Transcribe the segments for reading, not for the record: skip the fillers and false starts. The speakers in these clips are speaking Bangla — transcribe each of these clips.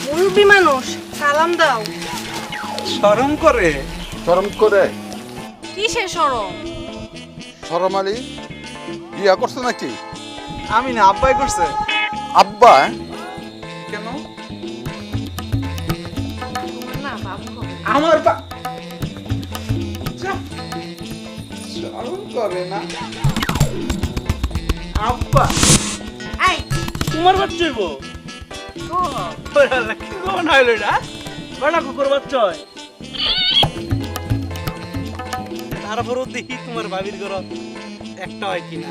মুরব্বী মানুষ সালাম দাও। শরম করে কিসে শরম? শরম আলী বিয়া করছে নাকি? আমি না, আব্বাই করছে। আব্বা? কেন? তোমার না বাবু হবে। আমার শরম করে না আব্বা? এই তোমার বাচ্চা হইব? ও কি কোন হইল এটা? বড় কুকুর বাচ্চা হয়। তারপরও দেখি তোমার ভাবির ঘর একটা হয় কিনা।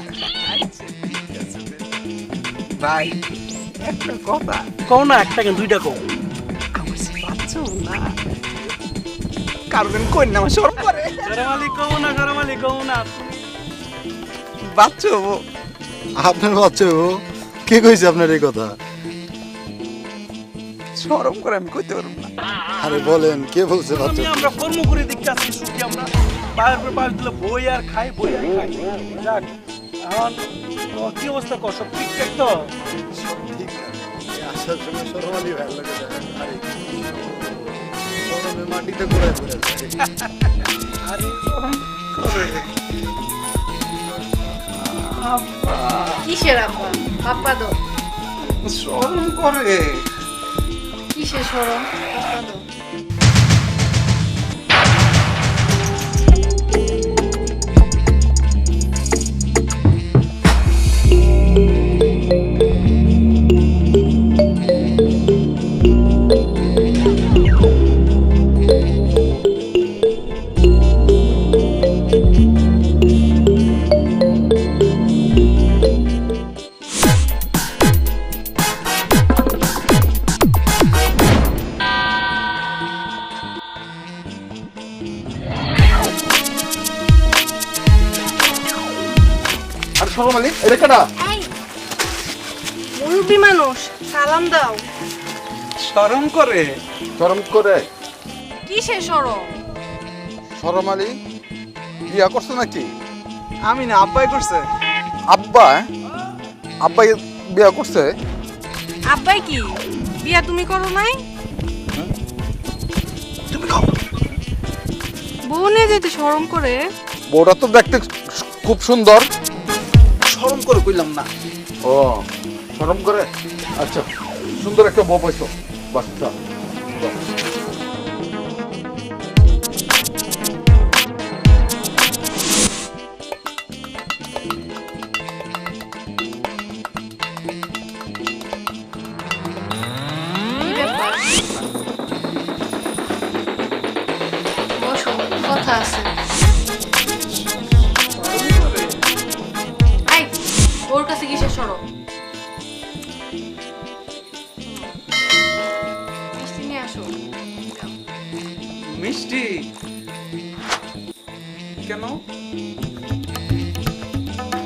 ভাই একটা কথা কও না, একটা কেন দুইটা কও। বাচ্চা না কারণ কই না, আমার শরম করে। গরমালি কও না, গরমালি কও না। বাচ্চা হবো। আপনার বাচ্চা ও কে কইছে আপনার এই কথা? শরম করে আমি কইতে পারবো না। আরে বলেন কে বলছে বাচ্চা? আমরা কর্ম করে দেখতে আসছি সুখী আমরা। বাইরে করে বাইরে দিলে বই আর খাই, বই আর খাই। যাক, এখন তোমার কি অবস্থা কর? সব ঠিকঠাক তো? ঠিক আছে আসার সময় শরম আলী ভালো লাগে। আরে শরমে মাটিতে ঘুরে ঘুরে আরে শরম করে আব্বা, কিসের আব্বা? পাপ্পা দো। শরম করে। কিসের শরম? পাপ্পা দো। আর শরম আলী এটা কেডা? এই মুরব্বী মানুষ সালাম দাও। শরম করে। শরম করে? কিসের শরম? শরম আলী বিয়া করছে নাকি? আমি না, আব্বাই করছে। আব্বা? আব্বাই বিয়া করছে? আব্বাই কি বিয়া তুমি করো নাই? বউ নিয়ে যেতে শরম করে? বউটা তো দেখতে খুব সুন্দর। শরম করে কইলাম না। ও শরম করে? আচ্ছা সুন্দর একটা বউ পাইছো, বাস চল। কি ব্যাপার? বসো, কথা আছে। এই ওর কাছে কিসের শরম? মিষ্টি নিয়ে আসো। মিষ্টি কেন?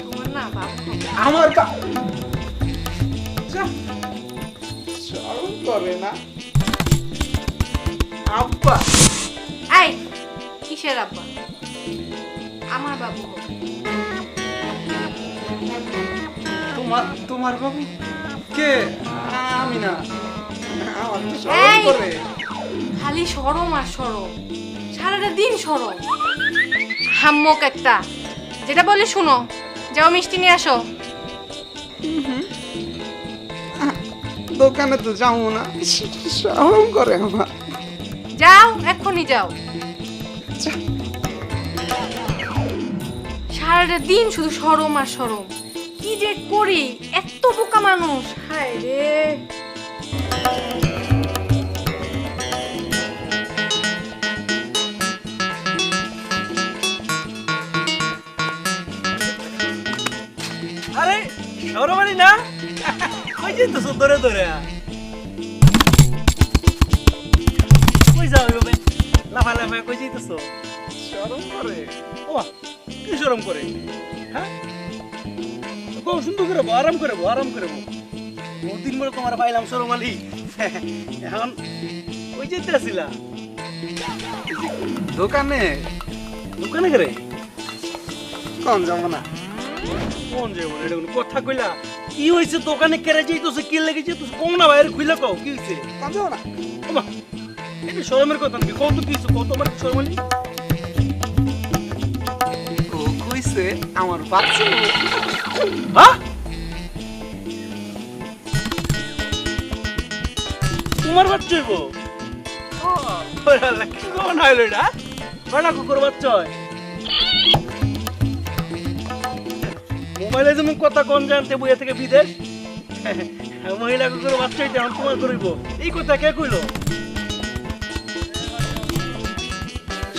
তোমার না বাবু হবে। আমার শরম করে না আব্বা? এই কিসের আব্বা? আমার বাবু হবে। তোমার বাবু কে? আমি না, আমার তো শরম এই! করে। খালি শরম আর শরম, সারাটা দিন শরম। হাম্মক একটা, যেটা বলি শুনো। যাও মিষ্টি নিয়ে আসো। দোকানে তো যাবো না, শরম করে আমার। যাও এক্ষুনি যাও। সারাটা দিন শুধু শরম আর শরম। কি যে করি, এত বোকা মানুষ, হায় রে। আরে শরমানি না? কই যেতেছো ধরে ধরে? কই যাও এভাবে লাফা লাফা? কই যেতেছো? শরম করে। ও কি শরম করে? হ্যাঁ কও, সুন্দর করে বো, আরাম করে বো, আরাম করে বো। বহুদিন পরে তোমার পাইলাম শরমালি। এখন কই যেতে আসিলা? দোকানে। দোকানে করে? কোন যাবো না? কোন যাবো? এটা কোনো কথা কইলা? কি হয়েছে দোকানে কেড়ে যাইতেছে কি লেগে যাইতেছে কোন না বাইরে খুলে কও কি হয়েছে কাঁদো না। ওমা এটা শরমের কথা নাকি কত কি হয়েছে কত আমার শরম হলি ও কইছে আমার বাচ্চা হ্যাঁ তোমার বাচ্চা হইব কি কোন হইল এটা বড় কুকুর বাচ্চা হয় মোবাইলে যেমন কথা কোন জানতে বইয়া থেকে বিদেশ মহিলা কুকুর বাচ্চা হইতে এখন তোমার করিব এই কথা কে কইলো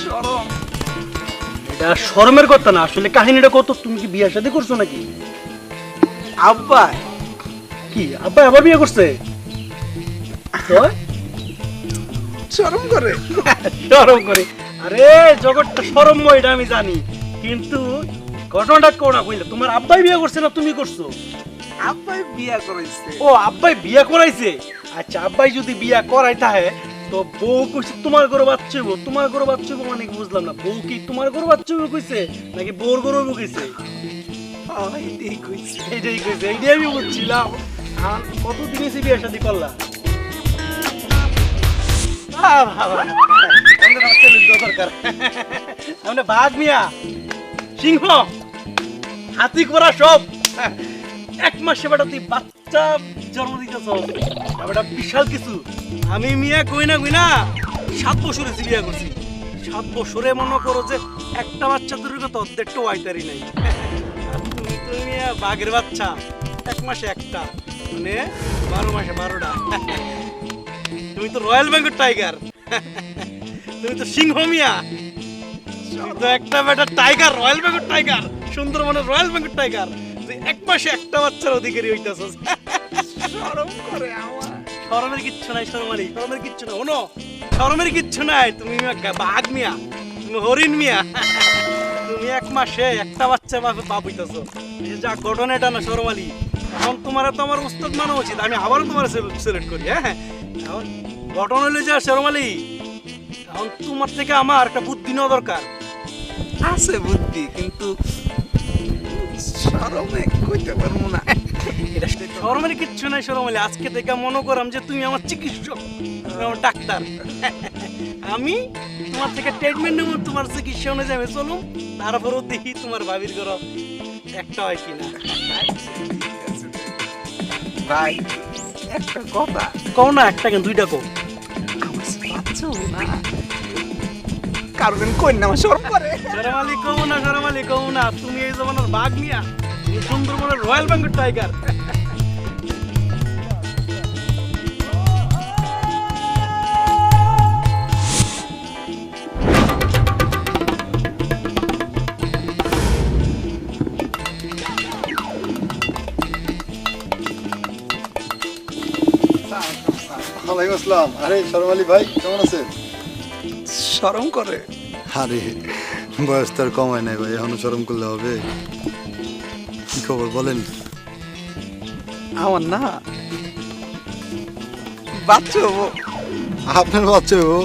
শরম। এটা শরমের কথা না আসলে কাহিনীটা কত তুমি কি বিয়ে শাদী করছো নাকি আব্বা কি আব্বা আবার বিয়ে করছে ওই? শরম করে। শরম করে আরে জগৎটা শরমময় এটা আমি জানি কিন্তু ঘটনাটা কোনা কইলে তোমার আব্বাই বিয়ে করছে না তুমি করছো আব্বাই বিয়া করাইছে। ও আব্বাই বিয়ে করাইছে আচ্ছা আব্বাই যদি বিয়ে করাই তাহে তো বউ কইছে তোমার ঘরে বাচ্চা হইব তোমার ঘরে বাচ্চা হইব মানে কি বুঝলাম না বউ কি তোমার ঘরে বাচ্চা হইব কইছে নাকি বউর ঘরে হইব কইছে এইটাই কইছে। এইটাই কইছে এইটাই আমি বুঝছিলাম আর কত দিন এসে বিয়ে শাদী করলা আমরা বাঘ মিয়া সিংহ হাতি করা সব এক মাসে বেটা তুই বাচ্চা জন্ম দিতেছ বেটা বিশাল কিছু আমি মিয়া কই না 7 বছর হয়েছে বিয়া করছি 7 বছরে মনে করো যে একটা বাচ্চা দূরের কথা অর্ধেকটা ওয়াইটারি নাই আর তুমি তো মিয়া বাঘের বাচ্চা এক মাসে একটা মানে 12 মাসে 12টা তুমি তো রয়্যাল বেঙ্গল টাইগার তুমি তো সিংহ মিয়া তুমি তো একটা বেটা টাইগার রয়্যাল বেঙ্গল টাইগার সুন্দরবনের রয়্যাল বেঙ্গল টাইগার তুই এক মাসে একটা বাচ্চার অধিকারী হইতাছস শরম করে আমার। শরমের কিচ্ছু নাই শরমালি শরমের কিচ্ছু নাই শোনো শরমের কিচ্ছু নাই তুমি বাঘ মিয়া তুমি হরিণ মিয়া তুমি এক মাসে একটা বাচ্চা বাপ হইতাছো যা ঘটনা এটা না শরমালি এখন তোমার তো আমার উস্তাদ মানা উচিত আমি আবারও তোমার সিলেক্ট করি হ্যাঁ এখন ঘটনা হইলে যা শরমালি এখন তোমার থেকে আমার একটা বুদ্ধি নেওয়া দরকার আছে বুদ্ধি কিন্তু শরমে কইতে পারবো না। এটা শরমের কিচ্ছু নাই শরমালি আজকে থেকে মনে করাম যে তুমি আমার চিকিৎসক তুমি আমার ডাক্তার আমি তোমার থেকে ট্রিটমেন্ট নেব তোমার চিকিৎসা অনুযায়ী আমি চলুম তারপরও দেখি তোমার ভাবির ঘর একটা হয় কিনা ভাই একটা কথা কও না একটা কেন দুইটা কও আমার বাচ্চা না কারণ কই না আমার শরম করে। শরমালি কও না তুমি এই জমানার বাঘ মিয়া তুমি সুন্দরবনের রয়্যাল বেঙ্গল টাইগার ওয়ালাইকুম আসসালাম। আরে শরম আলী ভাই কেমন আছেন? শরম করে। আরে বয়স তো আর কমায় নাই ভাই, এখনো শরম করলে হবে? কি খবর বলেন? আমার না বাচ্চা হবো। আপনার বাচ্চা ও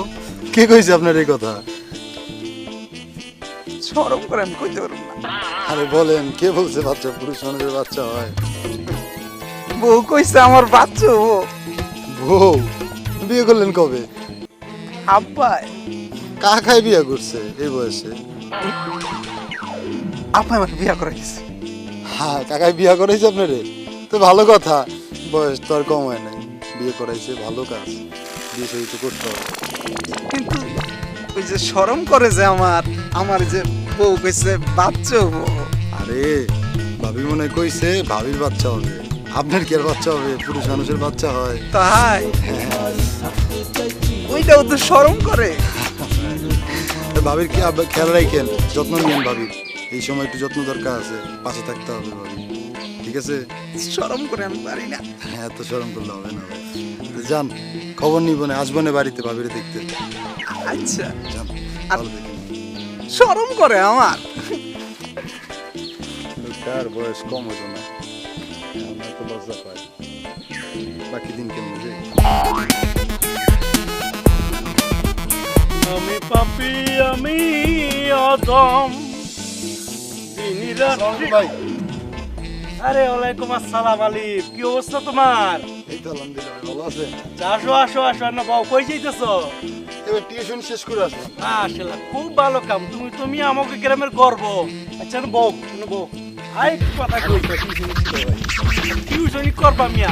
কে কইছে আপনার এই কথা? শরম করে আমি কইতে পারবো না। আরে বলেন কে বলছে বাচ্চা পুরুষ মানুষের বাচ্চা হয়? বউ কইছে আমার বাচ্চা হবো। বউ বিয়ে করলেন কবে? আব্বা কাকায় বিয়ে করছে এই বয়সে? আব্বা আমার বিয়া করে দিছে। হ্যাঁ কাকায় বিয়ে করাইছে আপনারে? তো ভালো কথা, বয়স তো আর কম হয় নাই, বিয়ে করাইছে ভালো কাজ, বিয়ে সেই তো করতে হবে। কিন্তু ওই যে শরম করে যে আমার যে বউ কইছে বাচ্চা হবো। আরে ভাবি মনে কইছে ভাবির বাচ্চা হবে, আপনার কি আর বাচ্চা হবে? পুরুষ মানুষের বাচ্চা হয়। তাই ওইটাও তো শরম করে। ভাবির কি খেয়াল রাখেন, যত্ন নিয়েন ভাবির, এই সময় একটু যত্ন দরকার আছে, পাশে থাকতে হবে ভাবি, ঠিক আছে? শরম করে আমি পারি না। এত শরম করলে হবে না ভাই। তো যান, খবর নিব না, আসবো না বাড়িতে ভাবিরে দেখতে। আচ্ছা যান, আর- ভালো দেখেন। শরম করে আমার। তার বয়স কম হতো না, আমার তো লজ্জা পায়। বাকি দিন কেমন যে আমি পাপি আমি অদম দিন রাত্রি ভাই আরে ওয়ালাইকুম আসসালাম আলিফ, কি অবস্থা তোমার? এই তো আলহামদুলিল্লাহ ভাই, ভালো আছে। আসো আসো আসো, না বাবু কই যাইতেছো? এবার টিউশন শেষ করে আসলাম। মাশাআল্লাহ, খুব ভালো কাম। তুমি আমাকে গ্রামের গর্ব। আচ্ছা না বউ, না বউ, আই কথা কইছো, টিউশনি করবা মিয়া।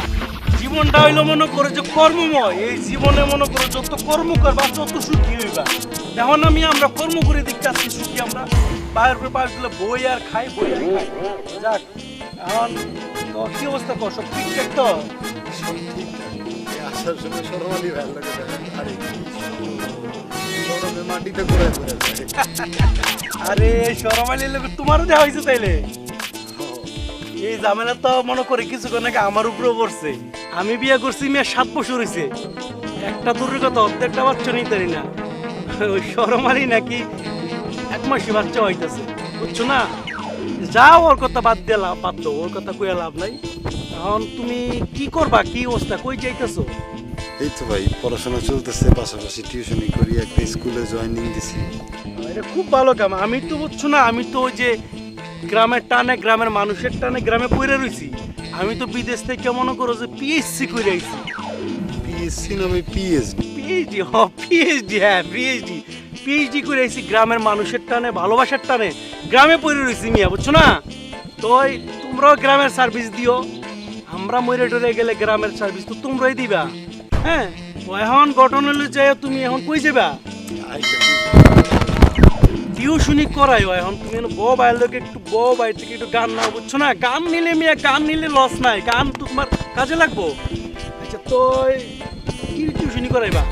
জীবনটা হইলো মনে করো যে কর্মময়। এই জীবনে মনে করো যত কর্ম করবা তত সুখী হইবা। দেখো না মিয়া, আমরা কর্ম করে দেখতে আসছি সুখী আমরা। বাইরের উপরে বাইরে দিলে বই আর খাই, বই আর খাই। যাক, এখন তো কি অবস্থা কর, সব ঠিকঠাক তো? সব ঠিকঠাক। এই আসার সময় শরমালি ভালো লাগে দেখেন। আরে কি শরমে মাটিতে ঘুরে ঘুরে যায়। আরে শরমাইলে লোক তোমারও দেওয়া হয়েছে তাইলে? এই ঝামেলা তো মনে করে কিছুক্ষণ আগে আমার উপরেও পড়ছে। আমি বিয়ে করছি মেয়ে 7 বছর হয়েছে, একটা দূরের কথা অর্ধেকটা বাচ্চা নিতে পারি না। ওই শরমালি নাকি 1 মাসে বাচ্চা হইতেছে, বুঝছো না? যাও, ওর কথা বাদ দিয়ে লাভ, বাদ দাও, ওর কথা কইয়া লাভ নাই। এখন তুমি কি করবা, কি অবস্থা, কই যাইতেছো? এই তো ভাই পড়াশোনা চলতেছে, পাশাপাশি টিউশনি করি, একটা স্কুলে জয়েনিং দিছি। এটা খুব ভালো কাম। আমি তো বুঝছো না, আমি তো ওই যে গ্রামের টানে, গ্রামের মানুষের টানে গ্রামে পড়ে রইছি। আমি তো বিদেশ থেকে মনে করো যে পিএইচসি করে আইছি। পিএসসি না ভাই, পিএইচডি। পিএইচডি, পিএইচডি, হ্যাঁ পিএইচডি। পিএইচডি করে আইছি গ্রামের মানুষের টানে, ভালোবাসার টানে গ্রামে পড়ে রইছি মিয়া, বুঝছো না? তো তোমরাও গ্রামের সার্ভিস দিও। আমরা মরে টরে গেলে গ্রামের সার্ভিস তো তোমরাই দিবা। হ্যাঁ, তো এখন ঘটনা হলো যে তুমি এখন কই যাবা? টিউশনি করাইও। এখন তুমি বউ বাইর লোকে একটু বউ বাইর থেকে একটু গান নাও, বুঝছো না? গান নিলে মিয়া, গান নিলে লস নাই, গান তো তোমার কাজে লাগবো। আচ্ছা, তো কি টিউশনি করাইবা?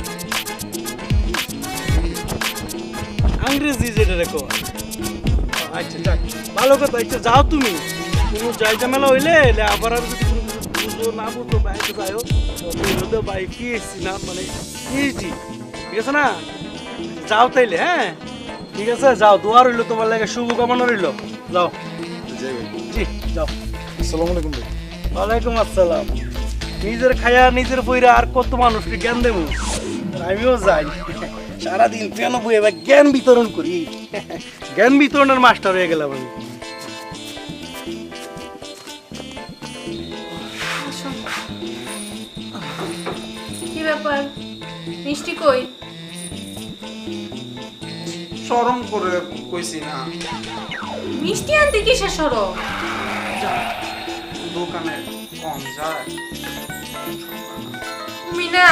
ইংরেজি যেটা রেখো। আচ্ছা যাক, ভালো কথা। আচ্ছা যাও, তুমি কোনো যাই ঝামেলা হইলে আবার আর যদি কোনো কিছু বুঝো না বুঝো বাইরে যাও, তো বাই পিএসসি না মানে পিএইচডি, ঠিক আছে না? যাও তাইলে, হ্যাঁ ঠিক আছে, যাও। দোয়া রইলো তোমার লাগে, শুভকামনা রইলো। যাও। জি যাও। আসসালামু আলাইকুম ভাই। ওয়ালাইকুম আসসালাম। নিজের খায়া নিজের বইরা আর কত মানুষকে জ্ঞান দেবো? আমিও যাই, সারাদিন কেন বই এবার জ্ঞান বিতরণ করি। জ্ঞান বিতরণের মাস্টার হয়ে গেলাম আমি। আসো। কি ব্যাপার, মিষ্টি কই? শরম করে কইছি না, মিষ্টি আনতে কিসের সরম? দোকানে কম যায়। তুমি না,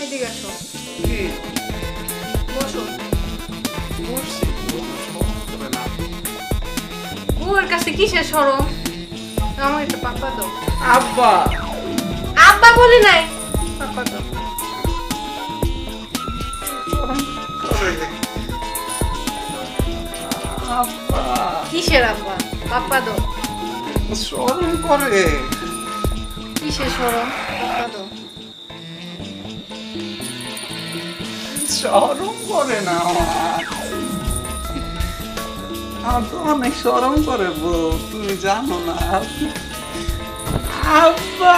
এদিকে আসো, কি বসো। বলছি শরম করে না। ওর কাছে কিসের সরম? আমাকে একটা পাপা দাও। আব্বা, আব্বা বলি নাই, পাপা দাও। শরম করে। আব্বা, কিসের আব্বা? পাপা দাও। শরম করে। কিসের সরম? পাপা দাও। শরম করে না আমার। আমার তো অনেক শরম করে বউ, তুমি জানো না। আব্বা,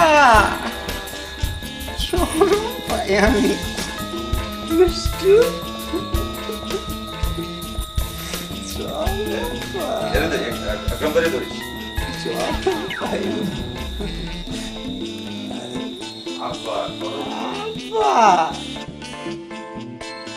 শরম পাই আমি। দুষ্টু। শরম পাই। শরম পাই। আব্বা,